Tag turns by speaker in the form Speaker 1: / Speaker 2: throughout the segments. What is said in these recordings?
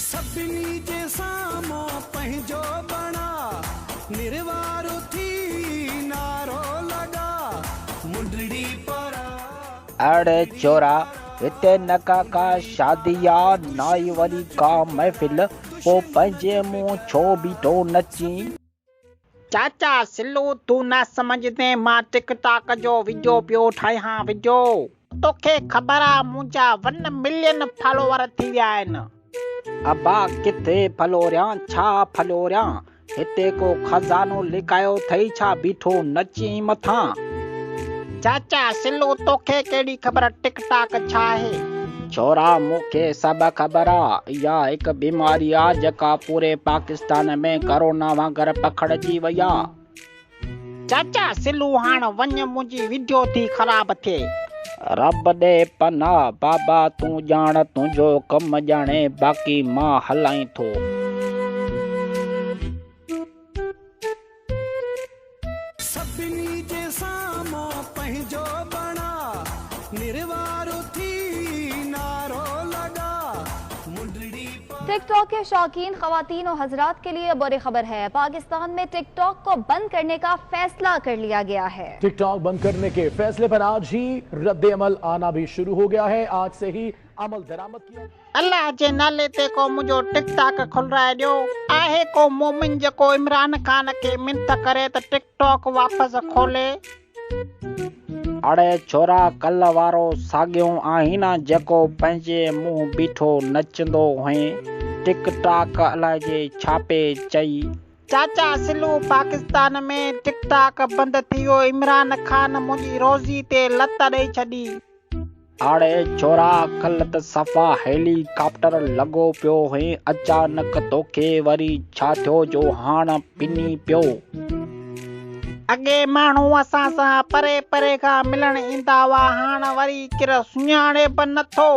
Speaker 1: सभिनी जे साम्हूं पंहिंजो बणा निर्वारो थी नारो लगा मुंडड़ी परा।
Speaker 2: अड़े चोरा हिते नका का शादिया नाई वरी का महफ़िल पो पंहिंजे मुंहुं छो बीठो नची।
Speaker 3: चाचा सिल्लू तू न समझदे मां टिकटॉक जो वीडियो पियो ठाहियां वीडियो। तोखे ख़बर आ मुंहिंजा 1 मिलियन फॉलोवर थी विया आहिनि।
Speaker 2: अबा किथे फलोरियां छा फलोरियां हिते को खजानो लिकायो थई छा बीठो नची मथां।
Speaker 3: चाचा सिल्लू तोखे केड़ी ख़बर टिकटॉक छा आहे।
Speaker 2: छोरा मूंखे सभु ख़बर आ। इहा हिकु बीमारी आ जेका पूरे पाकिस्तान में कोरोना वांगुरु पखिड़िजी वई आ।
Speaker 3: चाचा सिल्लू हाणे वञ मुंहिंजी वीडियो थी ख़राब थिए।
Speaker 2: रब दे पनाह बाबा तूं ॼाण तुंहिंजो कमु ॼाणे बाक़ी मां हलां थो।
Speaker 1: सभिनी जे साम्हूं पंहिंजो बणा निर्वारो थी नारो लगा मुंडड़ी।
Speaker 4: टिकटॉक के शौकीन खवातीन और हजरात के लिए बुरी खबर है। पाकिस्तान में टिकटॉक को बंद करने का फैसला कर लिया गया है।
Speaker 5: टिकटॉक बंद करने के फैसले पर आज ही रद्द अमल आना भी शुरू हो गया है। आज से ही अमल दरामद किया।
Speaker 3: अल्लाह जे नाले ते को मुंहिंजो टिकटॉक खुलराए ॾियो। आहे को मोमिन जेको इमरान खान के मिनत करे त टिकटॉक वापसि खोले।
Speaker 2: अड़े छोरा कल वारो साॻियो आहीं न जेको पंहिंजे मुंहुं बीठो नचंदो हुई। टिकटॉक अलाए जे छापे चई।
Speaker 3: चाचा सिल्लू पाकिस्तान में टिकटॉक बंदि थी वियो। इमरान खान मुंहिंजी रोज़ी ते लत ॾेई छॾी।
Speaker 2: अड़े छोरा कल त सफ़ा हेलीकॉप्टर लॻो पियो हुई। अचानक तोखे वरी छा थियो जो हाण पिनी पियो।
Speaker 3: अॻे माण्हू असां सां परे परे खां मिलण ईंदा हुआ हाणे वरी केरु सुञाणे बि नथो।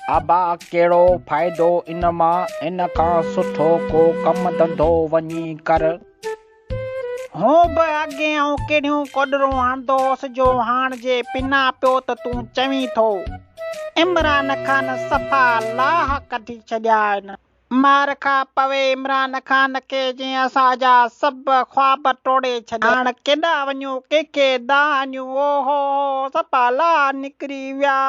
Speaker 2: अबा कहिड़ो फ़ाइदो इन मां। इन खां सुठो को कमु धंधो वञी कर।
Speaker 3: हो बि अॻे आऊं कहिड़ियूं कोडरूं हणंदो हुअसि जो हाण जे पिना पियो त तूं चवीं थो। इमरान खान सफ़ा लाह कढी छॾिया आहिनि। मार खां पवे इमरान खान के जीअं असांजा सभु ख्वाब टोड़े छॾिया। हाणे केॾा वञूं कंहिंखे दाहनियूं ओहो सफ़ा लाह निकिरी विया।